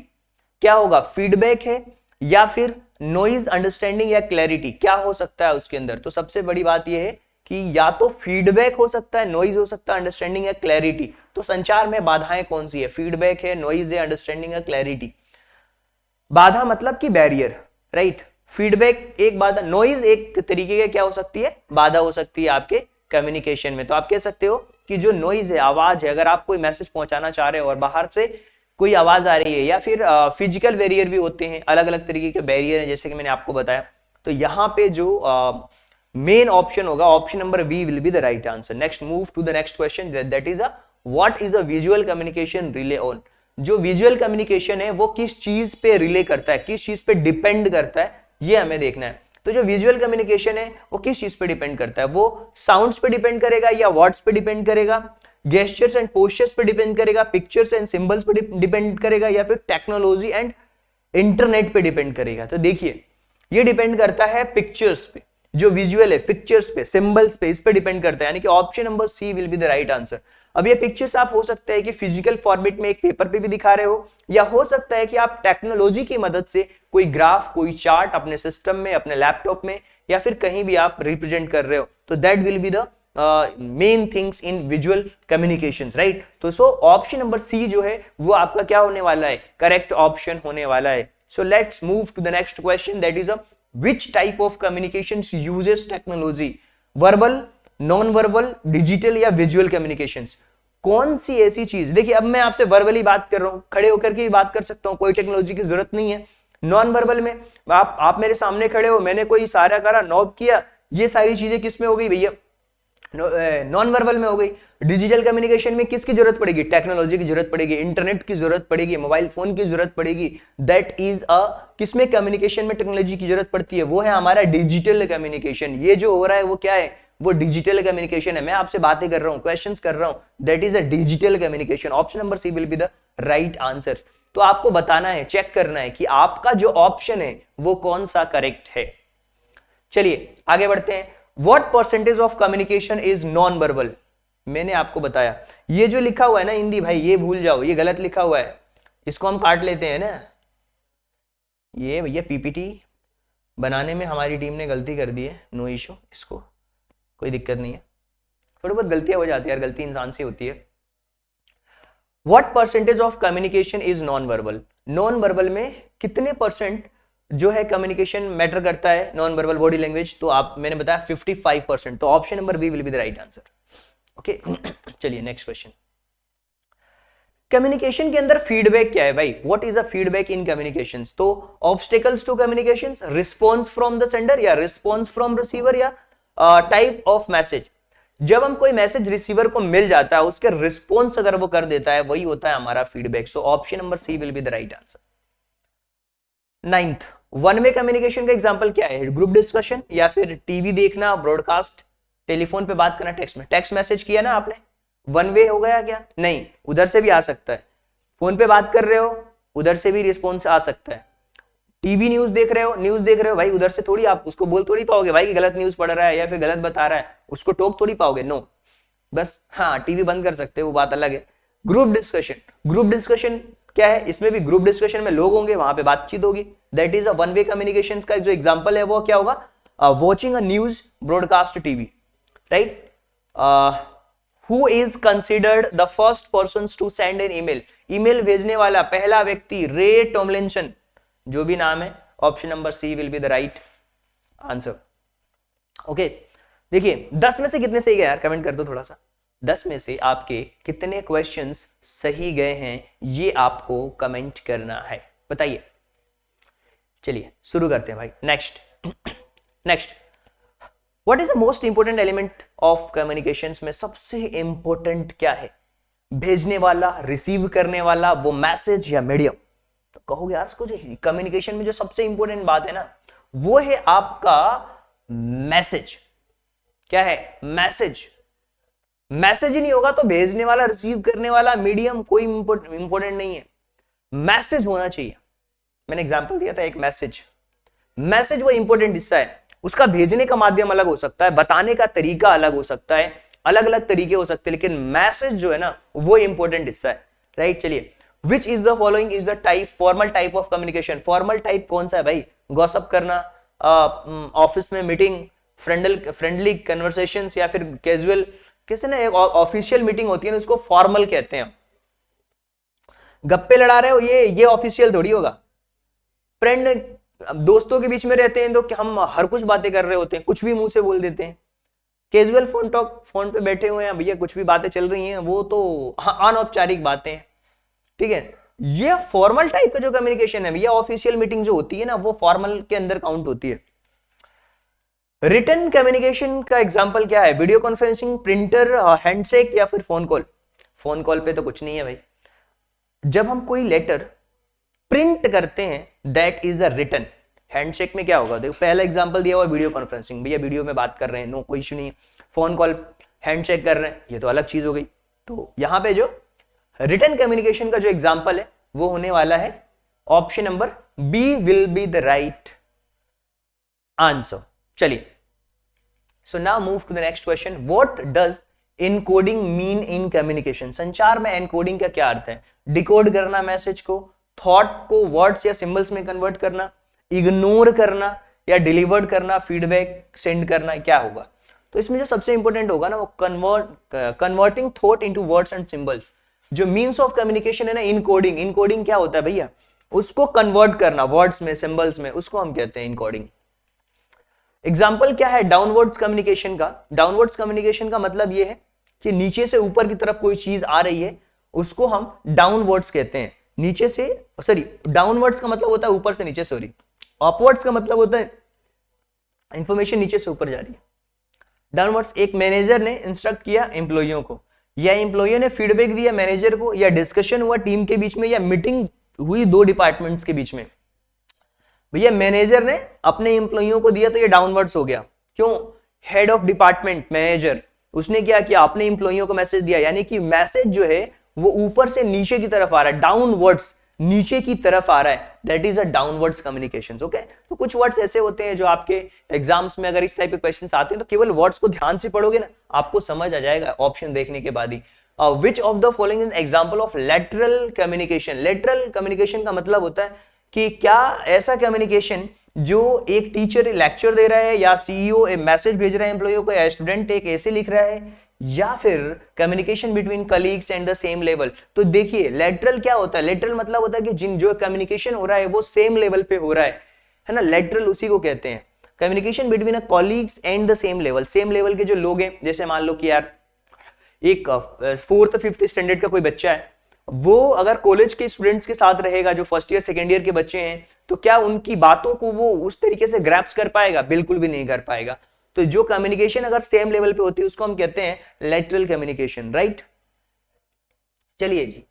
क्या होगा? फीडबैक है या फिर नॉइज, अंडरस्टैंडिंग या क्लैरिटी, क्या हो सकता है उसके अंदर? तो सबसे बड़ी बात यह है कि या तो फीडबैक हो सकता है, नॉइज हो सकता है, अंडरस्टैंडिंग या क्लैरिटी। तो संचार में बाधाएं कौन सी है? फीडबैक है, नॉइज है, अंडरस्टैंडिंग या क्लैरिटी। बाधा मतलब कि बैरियर, राइट। फीडबैक एक बाधा, नॉइज एक तरीके का क्या हो सकती है? बाधा हो सकती है आपके कम्युनिकेशन में। तो आप कह सकते हो कि जो नॉइज है, आवाज है, अगर आप कोई मैसेज पहुंचाना चाह रहे हो और बाहर से कोई आवाज आ रही है, या फिर फिजिकल बैरियर भी होते हैं, अलग अलग तरीके के बैरियर हैं जैसे कि मैंने आपको बताया। तो यहाँ पे जो मेन ऑप्शन होगा, option number B will be the right answer. Next move to the next question, that is what is a visual communication rely on. जो विजुअल कम्युनिकेशन है वो किस चीज पे रिले करता है, किस चीज पे डिपेंड करता है, ये हमें देखना है। तो जो विजुअल कम्युनिकेशन है वो किस चीज पे डिपेंड करता है? वो साउंड्स पे डिपेंड करेगा, या वर्ड्स पे डिपेंड करेगा, गेस्चर्स एंड पोस्चर्स पे डिपेंड करेगा, पिक्चर्स एंड सिंबल्स पे डिपेंड करेगा, या फिर टेक्नोलॉजी एंड इंटरनेट पे डिपेंड करेगा। तो देखिए ये डिपेंड करता है पिक्चर्स पे, जो विजुअल है पिक्चर्स पे, सिंबल्स पे, इस पे डिपेंड करता है, यानी कि option number C will be the right answer. अब ये पिक्चर्स आप हो सकता है कि फिजिकल फॉर्मेट में एक पेपर पे भी दिखा रहे हो, या हो सकता है कि आप टेक्नोलॉजी की मदद से कोई ग्राफ, कोई चार्ट अपने सिस्टम में, अपने लैपटॉप में, या फिर कहीं भी आप रिप्रेजेंट कर रहे हो। तो that will be the main things in visual communications, right. तो सो ऑप्शन नंबर सी जो है वो आपका क्या होने वाला है? करेक्ट ऑप्शन होने वाला है। So let's move to the next question, that is which type of communications uses technology? Verbal, non verbal, digital या विजुअल कम्युनिकेशंस? कौन सी ऐसी चीज, देखिए अब मैं आपसे वर्बली बात कर रहा हूं, खड़े होकर के भी बात कर सकता हूं, कोई टेक्नोलॉजी की जरूरत नहीं है। नॉन वर्बल में आप मेरे सामने खड़े हो, मैंने कोई इशारा करा, नॉब किया, ये सारी चीजें किस में हो गई भैया? नॉन वर्बल में हो गई। डिजिटल कम्युनिकेशन में किसकी जरूरत पड़ेगी? टेक्नोलॉजी की जरूरत पड़ेगी, इंटरनेट की जरूरत पड़ेगी, मोबाइल फोन की जरूरत पड़ेगी। दैट इज अ, किसमें कम्युनिकेशन में टेक्नोलॉजी की जरूरत पड़ती है? वो है हमारा डिजिटल कम्युनिकेशन। ये जो हो रहा है वो क्या है? वो डिजिटल कम्युनिकेशन है। मैं आपसे बातें कर रहा हूं, क्वेश्चंस कर रहा हूं, that is a digital communication. Option number C will be the right answer. तो आपको बताना है, चेक करना है कि आपका जो ऑप्शन है वो कौन सा करेक्ट है। चलिए आगे बढ़ते हैं। What percentage of communication is non-verbal? मैंने आपको बताया, ये जो लिखा हुआ है ना हिंदी भाई, ये भूल जाओ, ये गलत लिखा हुआ है, इसको हम काट लेते हैं ना। ये भैया पीपीटी बनाने में हमारी टीम ने गलती कर दी है, नो इशू, इसको कोई दिक्कत नहीं है, थोड़ी बहुत गलतियां हो जाती है यार, गलती इंसान से होती है। What percentage of communication is non-verbal? Non-verbal में कितने परसेंट जो है कम्युनिकेशन मैटर करता है, नॉन वर्बल बॉडी लैंग्वेज? तो आप, मैंने बताया 55%। तो option number B will be the right answer. Okay चलिए नेक्स्ट क्वेश्चन। कम्युनिकेशन के अंदर फीडबैक क्या है भाई? What is a feedback in communications? तो obstacles to communications, response from the sender, या रिस्पॉन्स फ्रॉम रिसीवर, या टाइप ऑफ मैसेज। जब हम कोई मैसेज रिसीवर को मिल जाता है, उसके रिस्पॉन्स अगर वो कर देता है, वही होता है हमारा feedback. So option number C will be the right answer. Ninth, one way communication का एग्जांपल क्या है? ग्रुप डिस्कशन, या फिर टीवी देखना, ब्रॉडकास्ट, टेलीफोन पे बात करना, टेक्स्ट में, टेक्स्ट मैसेज किया ना आपने, वन वे हो गया क्या? नहीं, उधर से भी आ सकता है। फोन पे बात कर रहे हो, उधर से भी रिस्पॉन्स आ सकता है। टीवी न्यूज देख रहे हो भाई, उधर से थोड़ी आप उसको बोल थोड़ी पाओगे भाई कि गलत न्यूज पढ़ रहा है या फिर गलत बता रहा है, उसको टोक थोड़ी पाओगे, नो। बस। हाँ, टीवी बंद कर सकते हो, वो बात अलग है। ग्रुप डिस्कशन, ग्रुप डिस्कशन क्या है, इसमें भी ग्रुप डिस्कशन में लोग होंगे, वहां पे बातचीत होगी, that is a one way communication का जो एग्जांपल है वो क्या होगा, watching a news broadcast TV, right. Who is considered the first person to send an email, email भेजने वाला पहला व्यक्ति रे टॉमलिंसन, जो भी नाम है, option number C will be the right answer. Okay, देखिए 10 में से कितने सही गए यार, कमेंट कर दो थोड़ा सा। 10 में से आपके कितने क्वेश्चंस सही गए हैं ये आपको कमेंट करना है, बताइए। चलिए शुरू करते हैं भाई। Next next, what is the most important element of communications में सबसे इंपोर्टेंट क्या है, भेजने वाला, रिसीव करने वाला, वो मैसेज या मीडियम। तो कहोगे यार उसको, जो कम्युनिकेशन में जो सबसे इंपोर्टेंट बात है ना, वो है आपका मैसेज। क्या है, मैसेज। मैसेज ही नहीं होगा तो भेजने वाला, रिसीव करने वाला, मीडियम कोई इंपोर्टेंट नहीं है, मैसेज होना चाहिए। मैंने एग्जांपल दिया था एक मैसेज, मैसेज वो इंपोर्टेंट हिस्सा है, उसका भेजने का माध्यम अलग हो सकता है, बताने का तरीका अलग हो सकता है, अलग अलग तरीके हो सकते हैं, लेकिन मैसेज जो है ना वो इंपोर्टेंट हिस्सा है, राइट। चलिए, which is the following is the type, formal type of communication. Formal type कौन सा है भाई, गॉसिप करना, ऑफिस में मीटिंग, फ्रेंडली कन्वर्सेशंस, या फिर कैजुअल, किसी ना एक ऑफिशियल मीटिंग होती है ना, उसको फॉर्मल कहते हैं। गप्पे लड़ा रहे हो, ये ऑफिशियल थोड़ी होगा। फ्रेंड, दोस्तों के बीच में रहते हैं तो हम हर कुछ बातें कर रहे होते हैं, कुछ भी मुंह से बोल देते हैं। कैजुअल फोन टॉक, फोन पे बैठे हुए हैं भैया, कुछ भी बातें चल रही हैं, वो तो अनौपचारिक बातें हैं, ठीक है। ये फॉर्मल टाइप का जो कम्युनिकेशन है भैया, ऑफिशियल मीटिंग जो होती है ना, वो फॉर्मल के अंदर काउंट होती है। रिटन कम्युनिकेशन का एग्जांपल क्या है, वीडियो कॉन्फ्रेंसिंग, प्रिंटर, हैंडशेक, या फिर फोन कॉल। फोन कॉल पे तो कुछ नहीं है भाई। जब हम कोई लेटर प्रिंट करते हैं that is a written. Handshake में क्या होगा, देखो पहला एग्जांपल दिया हुआ वीडियो कॉन्फ्रेंसिंग, भैया वीडियो में बात कर रहे हैं, नो कोई इशू नहीं है। फोन कॉल, हैंडशेक कर रहे हैं, ये तो अलग चीज हो गई। तो यहां पे जो रिटन कम्युनिकेशन का जो एग्जांपल है वो होने वाला है option number B will be the right answer. चलिए, so now move to the next question, what does encoding mean in communication. संचार में एनकोडिंग का क्या अर्थ है, डिकोड करना मैसेज को, थॉट को वर्ड्स या सिंबल्स में कन्वर्ट करना, इग्नोर करना, या डिलीवर्ड करना, फीडबैक सेंड करना, क्या होगा। तो इसमें जो सबसे इंपॉर्टेंट होगा ना, वो converting thought into words and symbols. जो मीन्स ऑफ कम्युनिकेशन है ना, इनकोडिंग, इनकोडिंग क्या होता है भैया, उसको कन्वर्ट करना वर्ड्स में, सिंबल्स में, उसको हम कहते हैं इनकोडिंग। एग्जाम्पल क्या है डाउनवर्ड्स कम्युनिकेशन का। डाउनवर्ड्स कम्युनिकेशन का मतलब यह है कि नीचे से ऊपर की तरफ कोई चीज आ रही है, उसको हम डाउनवर्ड्स कहते हैं। नीचे से, सॉरी, डाउनवर्ड्स का मतलब होता है ऊपर से नीचे, सॉरी, अपवर्ड्स का मतलब होता है इंफॉर्मेशन नीचे से ऊपर जा रही है। डाउनवर्ड्स, एक मैनेजर ने इंस्ट्रक्ट किया एम्प्लॉइयों को, या एम्प्लॉइयों ने फीडबैक दिया मैनेजर को, या डिस्कशन हुआ टीम के बीच में, या मीटिंग हुई दो डिपार्टमेंट्स के बीच में। भैया मैनेजर ने अपने एम्प्लॉइयों को दिया तो ये डाउनवर्ड्स हो गया। क्यों, हेड ऑफ डिपार्टमेंट मैनेजर, उसने क्या किया, अपने एम्प्लॉइयों को मैसेज दिया, यानी कि मैसेज जो है वो ऊपर से नीचे की तरफ आ रहा है, डाउनवर्ड्स, नीचे की तरफ आ रहा है, that is a downwards communications. Okay, तो कुछ वर्ड्स ऐसे होते हैं जो आपके एग्जाम्स में अगर इस टाइप के क्वेश्चंस आते हैं तो केवल वर्ड्स को ध्यान से पढ़ोगे ना, आपको समझ आ जाएगा ऑप्शन देखने के बाद ही। Which of the following is example of lateral communication. Lateral communication का मतलब होता है कि क्या ऐसा कम्युनिकेशन जो एक टीचर लेक्चर दे रहा है, या सीईओ एक मैसेज भेज रहा है एम्प्लॉइयों को, या स्टूडेंट एक ऐसे लिख रहा है, या फिर communication between colleagues and the same level. तो देखिए लेटरल क्या होता है, लेटरल मतलब होता है कि जिन जो कम्युनिकेशन हो रहा है वो सेम लेवल पे हो रहा है ना, लेटरल उसी को कहते हैं। Communication between colleagues and the same level, same level के जो लोग हैं, जैसे मान लो कि यार एक 4th 5th स्टैंडर्ड का कोई बच्चा है, वो अगर कॉलेज के स्टूडेंट्स के साथ रहेगा जो फर्स्ट ईयर सेकेंड ईयर के बच्चे हैं, तो क्या उनकी बातों को वो उस तरीके से ग्रैप्स कर पाएगा, बिल्कुल भी नहीं कर पाएगा। तो जो कम्युनिकेशन अगर सेम लेवल पे होती है उसको हम कहते हैं लेटरल कम्युनिकेशन, राइट। चलिए जी,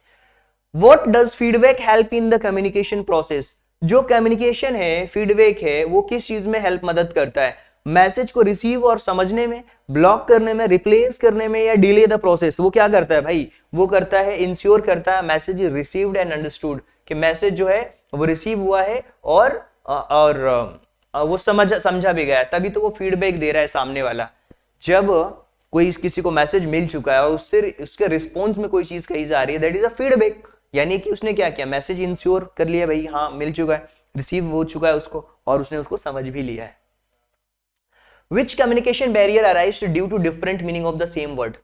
what does feedback help in the communication process. जो कम्युनिकेशन है, फीडबैक है, वो किस चीज में हेल्प मदद करता है, मैसेज को रिसीव और समझने में, ब्लॉक करने में, रिप्लेस करने में, या डिले द प्रोसेस। वो क्या करता है भाई, वो करता है इंश्योर करता है message is received and understood, कि मैसेज जो है वो रिसीव हुआ है और वो समझा भी गया, तभी तो वो फीडबैक दे रहा है सामने वाला। जब कोई किसी को मैसेज मिल चुका है और उससे उसके रिस्पॉन्स में कोई चीज कही जा रही है, दैट इज अ फीडबैक। यानी कि उसने क्या किया, मैसेज इंश्योर कर लिया भाई हाँ मिल चुका है, रिसीव हो चुका है उसको, और उसने उसको समझ भी लिया है। विच communication barrier arise due to different meaning of the same word.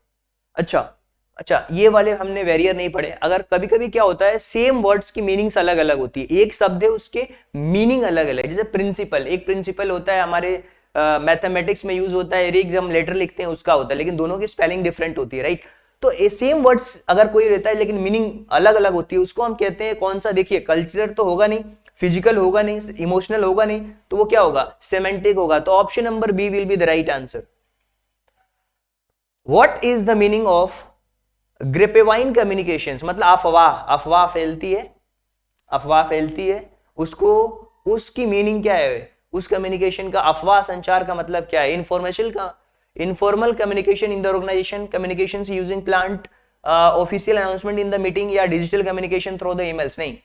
अच्छा, ये वाले हमने बैरियर नहीं पढ़े। अगर कभी कभी क्या होता है, सेम वर्ड्स की मीनिंग्स अलग अलग होती है, एक शब्द है उसके मीनिंग अलग अलग। जैसे प्रिंसिपल, एक प्रिंसिपल होता है हमारे मैथमेटिक्स में यूज होता है, एक जब हम लेटर लिखते हैं उसका होता है, लेकिन दोनों की स्पेलिंग डिफरेंट होती है, राइट। तो सेम वर्ड्स अगर कोई रहता है लेकिन मीनिंग अलग अलग होती है, उसको हम कहते हैं कौन सा, देखिए कल्चरल तो होगा नहीं, फिजिकल होगा नहीं, इमोशनल होगा नहीं, तो वो क्या होगा, सेमेंटिक होगा। तो option number B will be the right answer. What is the meaning of grapevine communications, मतलब अफवाह फैलती है, उसको उसकी मीनिंग क्या है, उस कम्युनिकेशन का, अफवाह संचार का मतलब क्या है, informal communication in the organisation, communication using plant, official announcement in the meeting, या digital communication through the emails. नहीं,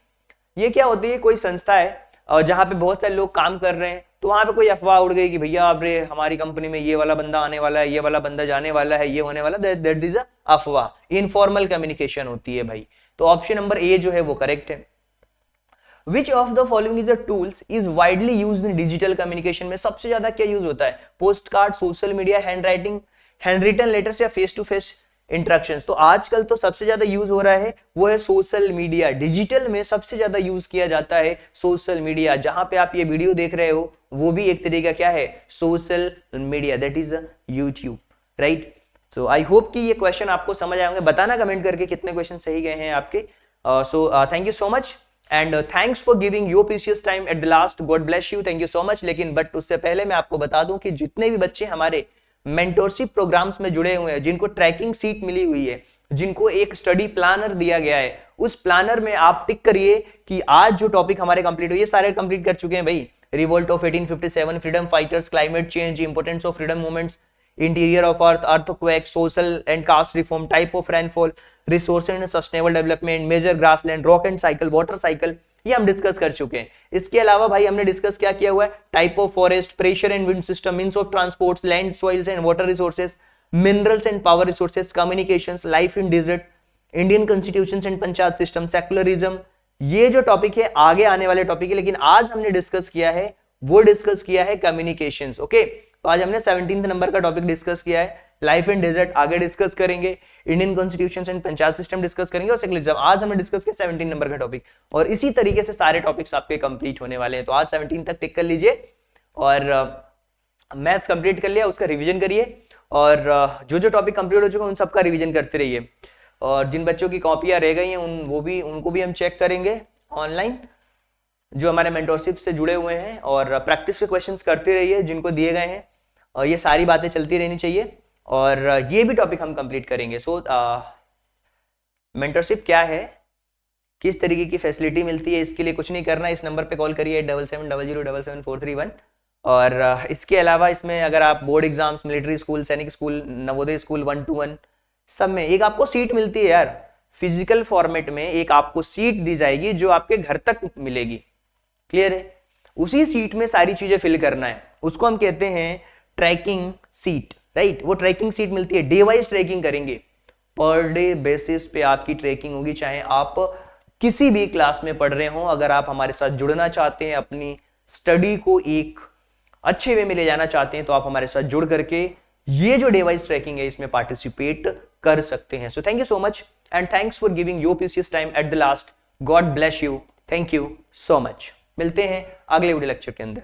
ये क्या होती है, कोई संस्था है जहां पे बहुत सारे लोग काम कर रहे हैं, तो वहां पे कोई अफवाह उड़ गई कि भैया अब रे हमारी कंपनी में ये वाला बंदा आने वाला है, ये वाला बंदा जाने वाला है, ये होने वाला, दैट इज अफवाह, इनफॉर्मल कम्युनिकेशन होती है भाई। तो ऑप्शन नंबर ए जो है वो करेक्ट है। Which of the following is the tools is widely used in digital communication, में सबसे ज्यादा क्या यूज होता है, post card, social media, hand written letters, या फेस टू फेस इंटरेक्शंस। तो आजकल तो सबसे ज्यादा यूज हो रहा है वो है सोशल मीडिया, डिजिटल में सबसे ज्यादा यूज किया जाता है सोशल मीडिया। जहां पे आप ये वीडियो देख रहे हो वो भी एक तरीका क्या है, social media, that is YouTube, right. So I hope कि ये क्वेश्चन आपको समझ आए होंगे। बताना कमेंट करके कितने क्वेश्चन सही गए हैं आपके। So thank you so much and thanks for giving your precious time at the last, God bless you, thank you so much. लेकिन बट उससे पहले मैं आपको बता दूं कि जितने भी बच्चे हमारे मेंटोरशिप प्रोग्राम्स में जुड़े हुए हैं, जिनको ट्रैकिंग सीट मिली हुई है, जिनको एक स्टडी प्लानर दिया गया है, उस प्लानर में आप टिक करिए कि आज जो टॉपिक हमारे कंप्लीट हुए, ये सारे कंप्लीट कर चुके हैं भाई। Revolt of 1857, freedom fighters, climate change, importance of freedom movements, interior of earth, earthquake, social and caste reform, type of rainfall, resource and sustainable development, major grassland, rock and cycle, water cycle, ये हम डिस्कस कर चुके हैं। इसके अलावा भाई हमने डिस्कस क्या किया हुआ है, type of forest, pressure and wind system, means of transports, land, soils and water resources, minerals and power resources, communications, life in desert, Indian constitutions and panchayat system, secularism. ये जो टॉपिक है आगे आने वाले टॉपिक है, लेकिन आज हमने डिस्कस किया है कम्युनिकेशंस। ओके, तो आज हमने 17 नंबर का टॉपिक डिस्कस किया है, लाइफ इन डेजर्ट आगे डिस्कस करेंगे, Indian constitution and panchayat system discuss करेंगे, और सेक्युलरिज्म आज हमने डिस्कस किया 17 नंबर का टॉपिक। और इसी तरीके से सारे टॉपिक्स आपके कंप्लीट होने वाले हैं। तो आज 17 तक टिक कर लीजिए और मैथ्स कंप्लीट कर लिया, उसका रिवीजन करिए, और जो जो टॉपिक कंप्लीट हो चुके हैं उन सबका रिवीजन करते रहिए। और जिन बच्चों की कॉपियां रह गई हैं उनको भी हम चेक करेंगे ऑनलाइन, जो हमारे मेंटोरशिप से जुड़े हुए हैं, और प्रैक्टिस के क्वेश्चंस करते रहिए जिनको दिए गए हैं, और ये सारी बातें चलती रहनी चाहिए, और ये भी टॉपिक हम कंप्लीट करेंगे। सो मेंटरशिप क्या है, किस तरीके की फैसिलिटी मिलती है, इसके लिए कुछ नहीं करना, इस नंबर पे कॉल करिए 7700077431। और इसके अलावा इसमें अगर आप बोर्ड एग्जाम्स, मिलिट्री स्कूल, सैनिक स्कूल, नवोदय स्कूल 1 to 1 सब में एक आपको सीट मिलती है यार, फिजिकल फॉर्मेट में एक आपको सीट दी जाएगी जो आपके घर तक मिलेगी। क्लियर है? उसी सीट में सारी चीजें फिल करना है, उसको हम कहते हैं ट्रैकिंग सीट, राइट। वो ट्रैकिंग सीट मिलती है, डे वाइज ट्रैकिंग करेंगे, पर डे बेसिस पे आपकी ट्रैकिंग होगी, चाहे आप किसी भी क्लास में पढ़ रहे हो। अगर आप हमारे साथ जुड़ना चाहते हैं, अपनी स्टडी को एक अच्छे वे में ले जाना चाहते हैं, तो आप हमारे साथ जुड़ करके ये जो डे वाइज ट्रैकिंग है इसमें पार्टिसिपेट कर सकते हैं। So thank you so much and thanks for giving your precious time at the last, God bless you, thank you so much. मिलते हैं अगले वीडियो लेक्चर के अंदर।